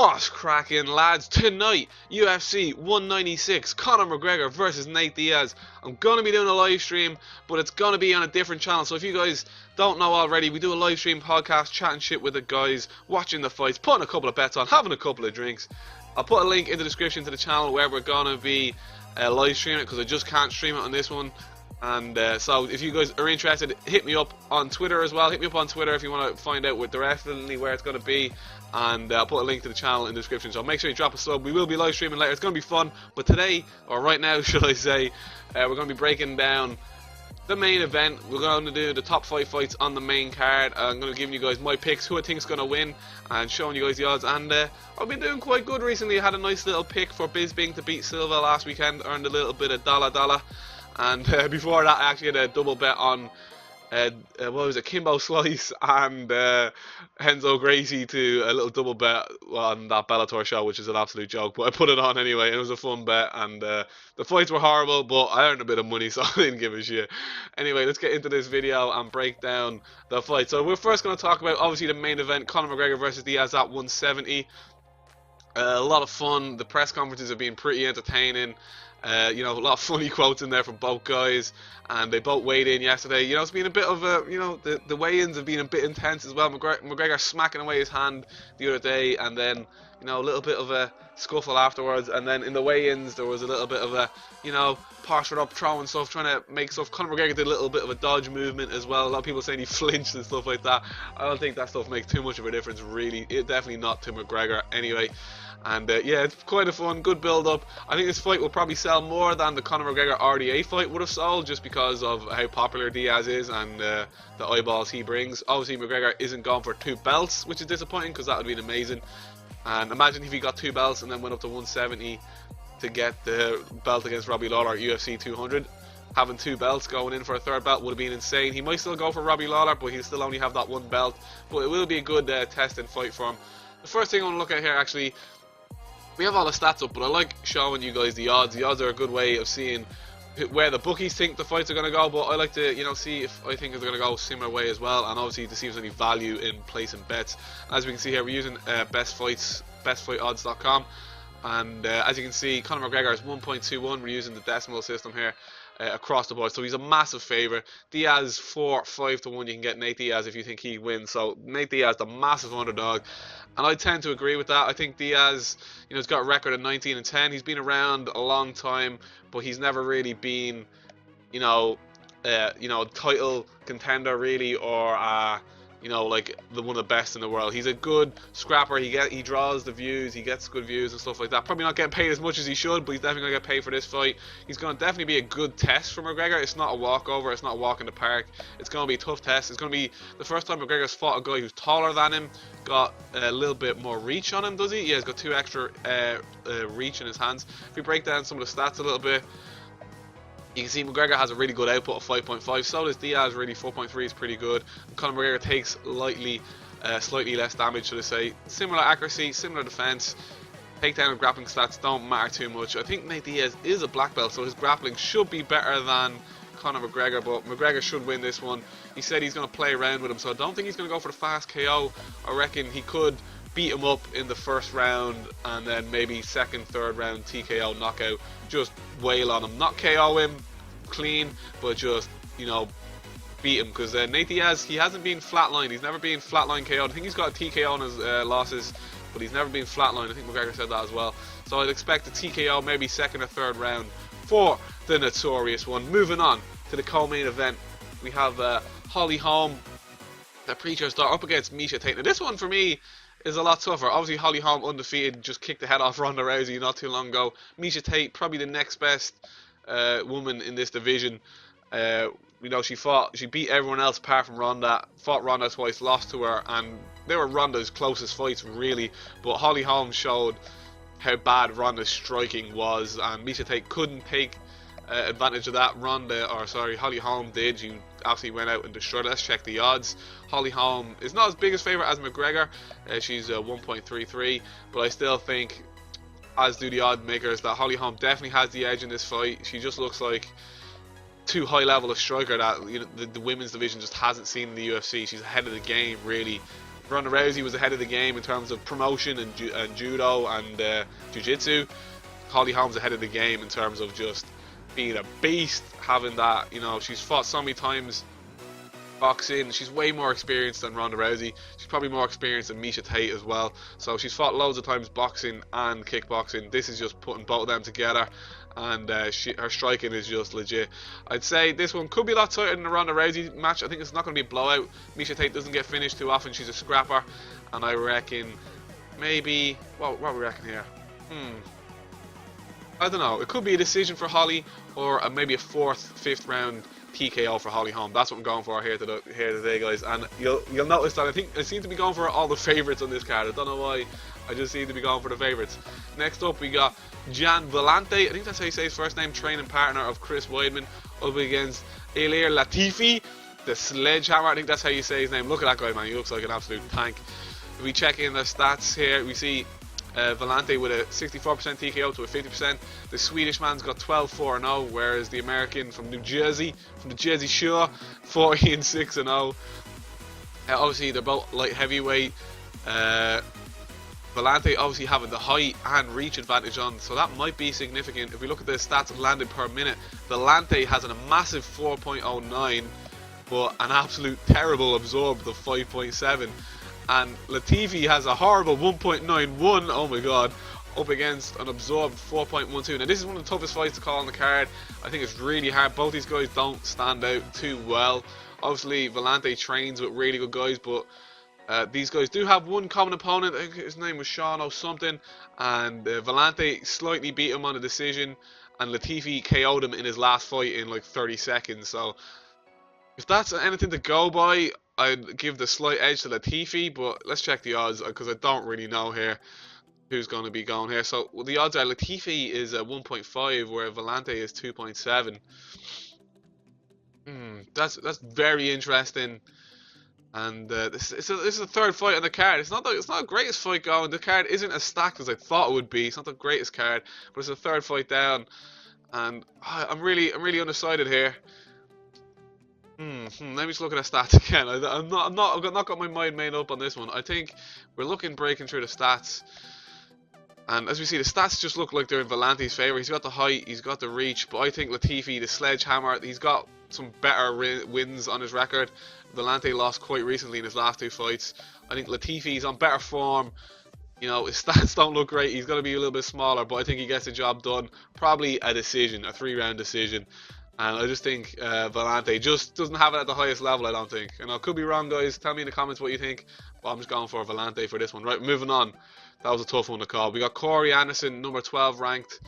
What's cracking, lads? Tonight, UFC 196, Conor McGregor versus Nate Diaz. I'm going to be doing a live stream, but it's going to be on a different channel. So if you guys don't know already, we do a live stream podcast, chatting shit with the guys, watching the fights, putting a couple of bets on, having a couple of drinks. I'll put a link in the description to the channel where we're going to be live streaming it, because I just can't stream it on this one. And so if you guys are interested, hit me up on Twitter as well. Hit me up on Twitter if you want to find out definitely where it's going to be. And I'll put a link to the channel in the description. So make sure you drop a sub. We will be live streaming later. It's going to be fun. But today, or right now should I say, we're going to be breaking down the main event. We're going to do the top 5 fights on the main card. I'm going to give you guys my picks, who I think is going to win, and showing you guys the odds. And I've been doing quite good recently. I had a nice little pick for Bisping to beat Silva last weekend. Earned a little bit of dollar. And before that, I actually had a double bet on what was it, Kimbo Slice and Henzo Gracie, to a little double bet on that Bellator show, which is an absolute joke. But I put it on anyway. It was a fun bet, and the fights were horrible, but I earned a bit of money, so I didn't give a shit. Anyway, let's get into this video and break down the fight. So we're first going to talk about, obviously, the main event, Conor McGregor versus Diaz at 170. A lot of fun. The press conferences have been pretty entertaining. You know, a lot of funny quotes in there from both guys, and they both weighed in yesterday. You know, it's been a bit of a, you know, the weigh-ins have been a bit intense as well. McGregor smacking away his hand the other day, and then, you know, a little bit of a scuffle afterwards, and then in the weigh-ins there was a little bit of a, you know, postured up, throwing stuff, trying to make stuff. Conor McGregor did a little bit of a dodge movement as well. A lot of people saying he flinched and stuff like that. I don't think that stuff makes too much of a difference, really. It definitely not to McGregor anyway. And yeah, it's quite a fun, good build-up. I think this fight will probably sell more than the Conor McGregor RDA fight would have sold, just because of how popular Diaz is and the eyeballs he brings. Obviously, McGregor isn't going for 2 belts, which is disappointing, because that would have been amazing. And imagine if he got 2 belts and then went up to 170 to get the belt against Robbie Lawler at UFC 200. Having 2 belts going in for a 3rd belt would have been insane. He might still go for Robbie Lawler, but he'll still only have that 1 belt. But it will be a good test and fight for him. The first thing I want to look at here, actually, we have all the stats up, but I like showing you guys the odds. The odds are a good way of seeing where the bookies think the fights are going to go, but I like to, you know, see if I think they're going to go a similar way as well, and obviously to see if there's any value in placing bets. As we can see here, we're using bestfightodds.com, and as you can see, Conor McGregor is 1.21. We're using the decimal system here across the board, so he's a massive favourite. Diaz 5 to 1. You can get Nate Diaz if you think he wins. So Nate Diaz, the massive underdog, and I tend to agree with that. I think Diaz, you know, has got a record of 19-10. He's been around a long time, but he's never really been, you know, a title contender really, or you know, like one of the best in the world. He's a good scrapper. He draws the views. He gets good views and stuff like that. Probably not getting paid as much as he should, but he's definitely gonna get paid for this fight. He's gonna definitely be a good test for McGregor. It's not a walkover. It's not a walk in the park. It's gonna be a tough test. It's gonna be the first time McGregor's fought a guy who's taller than him, got a little bit more reach on him. Does he? Yeah, he's got 2 extra reach in his hands. If we break down some of the stats a little bit, you can see McGregor has a really good output of 5.5. So does Diaz. Really, 4.3 is pretty good. And Conor McGregor takes slightly less damage, should I say. Similar accuracy, similar defense. Takedown and grappling stats don't matter too much. I think Nate Diaz is a black belt, so his grappling should be better than Conor McGregor, but McGregor should win this one. He said he's going to play around with him, so I don't think he's going to go for the fast KO. I reckon he could beat him up in the 1st round, and then maybe 2nd, 3rd round TKO knockout, just wail on him, not KO him clean, but just, you know, beat him, because Nate Diaz, he hasn't been flatlined. He's never been flatline KO'd. I think he's got a TKO on his losses, but he's never been flatlined. I think McGregor said that as well. So I'd expect a TKO maybe 2nd or 3rd round for the notorious one. Moving on to the co-main event, we have Holly Holm, the Preacher's daughter, up against Miesha Tate. Now this one for me is a lot tougher. Obviously, Holly Holm undefeated, just kicked the head off Ronda Rousey not too long ago. Miesha Tate, probably the next best woman in this division. You know, she beat everyone else apart from Ronda. Fought Ronda twice, lost to her, and they were Ronda's closest fights, really. But Holly Holm showed how bad Ronda's striking was, and Miesha Tate couldn't take advantage of that. Holly Holm did. She absolutely went out and destroyed it. Let's check the odds. Holly Holm is not as big as favourite as McGregor. She's 1.33, but I still think, as do the odd makers, that Holly Holm definitely has the edge in this fight. She just looks like too high level a striker that, you know, the women's division just hasn't seen in the UFC. She's ahead of the game, really. Ronda Rousey was ahead of the game in terms of promotion and, judo and jiu-jitsu. Holly Holm's ahead of the game in terms of just being a beast, having that, you know, she's fought so many times boxing. She's way more experienced than Ronda Rousey. She's probably more experienced than Miesha Tate as well. So she's fought loads of times boxing and kickboxing. This is just putting both of them together, and her striking is just legit. I'd say this one could be a lot tighter than the Ronda Rousey match. I think it's not going to be a blowout. Miesha Tate doesn't get finished too often. She's a scrapper, and I reckon maybe what we reckon here. I don't know. It could be a decision for Holly, or maybe a 4th, 5th round TKO for Holly Holm. That's what I'm going for here today, guys. And you'll notice that I seem to be going for all the favourites on this card. I don't know why. I just seem to be going for the favourites. Next up, we got Jan Vellante. I think that's how you say his first name. Training partner of Chris Weidman, up against Ilir Latifi, the Sledgehammer. I think that's how you say his name. Look at that guy, man. He looks like an absolute tank. If we check in the stats here, we see Vellante with a 64% TKO to a 50%. The Swedish man's got 12-4-0, whereas the American from New Jersey, from the Jersey Shore, 40-6-0. Obviously, they're both light heavyweight. Vellante obviously having the height and reach advantage on, so that might be significant. If we look at the stats landed per minute, Vellante has a massive 4.09, but an absolute terrible absorbed of 5.7. And Latifi has a horrible 1.91, oh my god, up against an absorbed 4.12. Now this is one of the toughest fights to call on the card. I think it's really hard. Both these guys don't stand out too well. Obviously Vellante trains with really good guys, but these guys do have one common opponent. I think his name was Sean or something, and Vellante slightly beat him on a decision, and Latifi KO'd him in his last fight in like 30 seconds. So if that's anything to go by, I'd give the slight edge to Latifi, but let's check the odds because I don't really know here who's going to be going here. So the odds are Latifi is 1.5, where Vellante is 2.7. That's very interesting. And this is the third fight on the card. It's not the greatest fight going. The card isn't as stacked as I thought it would be. It's not the greatest card, but it's the third fight down, and I'm really undecided here. Let me just look at the stats again. I've not got my mind made up on this one. I think we're breaking through the stats, and as we see, the stats just look like they're in Vellante's favour. He's got the height, he's got the reach, but I think Latifi, the Sledgehammer, he's got some better wins on his record. Vellante lost quite recently in his last 2 fights. I think Latifi's on better form. You know, his stats don't look great. He's going to be a little bit smaller, but I think he gets the job done. Probably a decision, a 3-round decision. And I just think Vellante just doesn't have it at the highest level, I don't think. And I could be wrong, guys. Tell me in the comments what you think. But I'm just going for Vellante for this one. Right, moving on. That was a tough one to call. We got Corey Anderson, number 12 ranked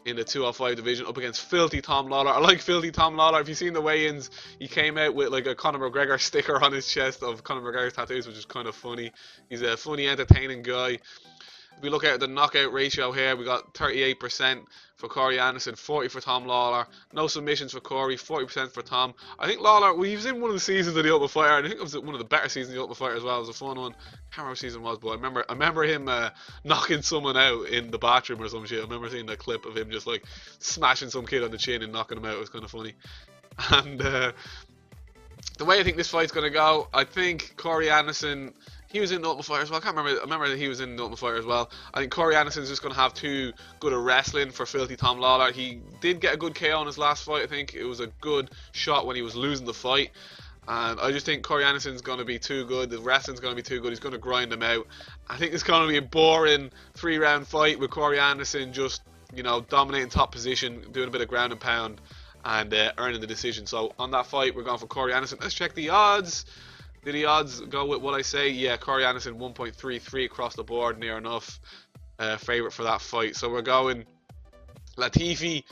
in the 205 division, up against Filthy Tom Lawler. I like Filthy Tom Lawler. If you've seen the weigh-ins, he came out with like a Conor McGregor sticker on his chest of Conor McGregor's tattoos, which is kind of funny. He's a funny, entertaining guy. If we look at the knockout ratio here, we got 38% for Corey Anderson, 40% for Tom Lawler. No submissions for Corey, 40% for Tom. I think Lawler, he was in one of the seasons of The Ultimate Fighter, and I think it was one of the better seasons of The Ultimate Fighter as well. It was a fun one. I can't remember what season it was, but I remember him knocking someone out in the bathroom or some shit. I remember seeing the clip of him just like smashing some kid on the chin and knocking him out. It was kind of funny. And the way I think this fight's going to go, I think Corey Anderson, he was in the Ultimate Fighter as well. I remember that he was in the Ultimate Fighter as well. I think Corey Anderson's just going to have too good a wrestling for Filthy Tom Lawler. He did get a good KO in his last fight. I think it was a good shot when he was losing the fight. And I just think Corey Anderson's going to be too good. The wrestling's going to be too good. He's going to grind him out. I think it's going to be a boring 3-round fight with Corey Anderson just, you know, dominating top position, doing a bit of ground and pound, and earning the decision. So on that fight, we're going for Corey Anderson. Let's check the odds. Did the odds go with what I say? Yeah, Corey Anderson 1.33 across the board, near enough favourite for that fight. So we're going Latifi,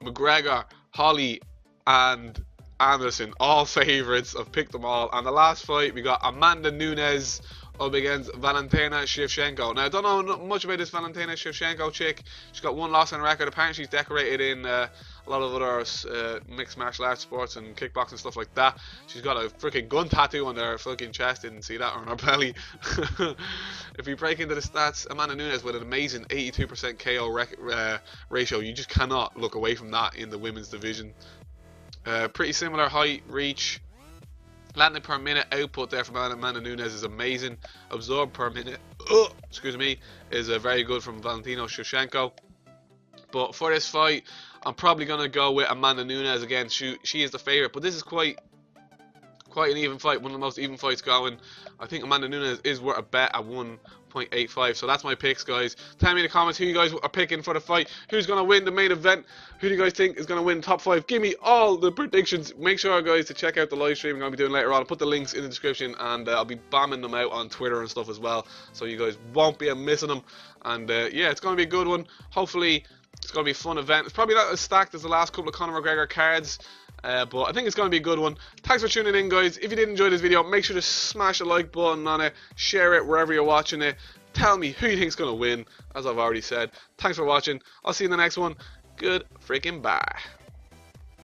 McGregor, Holly, and Anderson, all favourites. I've picked them all. And the last fight, we got Amanda Nunes up against Valentina Shevchenko. Now, I don't know much about this Valentina Shevchenko chick. She's got 1 loss on record. Apparently, she's decorated in a lot of other mixed martial arts sports and kickboxing stuff like that. She's got a freaking gun tattoo on her fucking chest. Didn't see that, or on her belly. If you break into the stats, Amanda Nunes with an amazing 82% KO ratio. You just cannot look away from that in the women's division. Pretty similar height, reach. Landing per minute output there from Amanda Nunes is amazing. Absorb per minute, excuse me, is very good from Valentino Shevchenko. But for this fight, I'm probably gonna go with Amanda Nunes again. She is the favorite, but this is quite an even fight, one of the most even fights going. I think Amanda Nunes is worth a bet at 1.85. So that's my picks, guys. Tell me in the comments who you guys are picking for the fight. Who's going to win the main event? Who do you guys think is going to win top 5? Give me all the predictions. Make sure, guys, to check out the live stream I'm going to be doing later on. I'll put the links in the description, and I'll be bombing them out on Twitter and stuff as well, so you guys won't be missing them. And yeah, it's going to be a good one. Hopefully it's going to be a fun event. It's probably not as stacked as the last couple of Conor McGregor cards, but I think it's going to be a good one. Thanks for tuning in, guys. If you did enjoy this video, make sure to smash the like button on it, share it wherever you're watching it. Tell me who you think is going to win, as I've already said. Thanks for watching. I'll see you in the next one. Good freaking bye.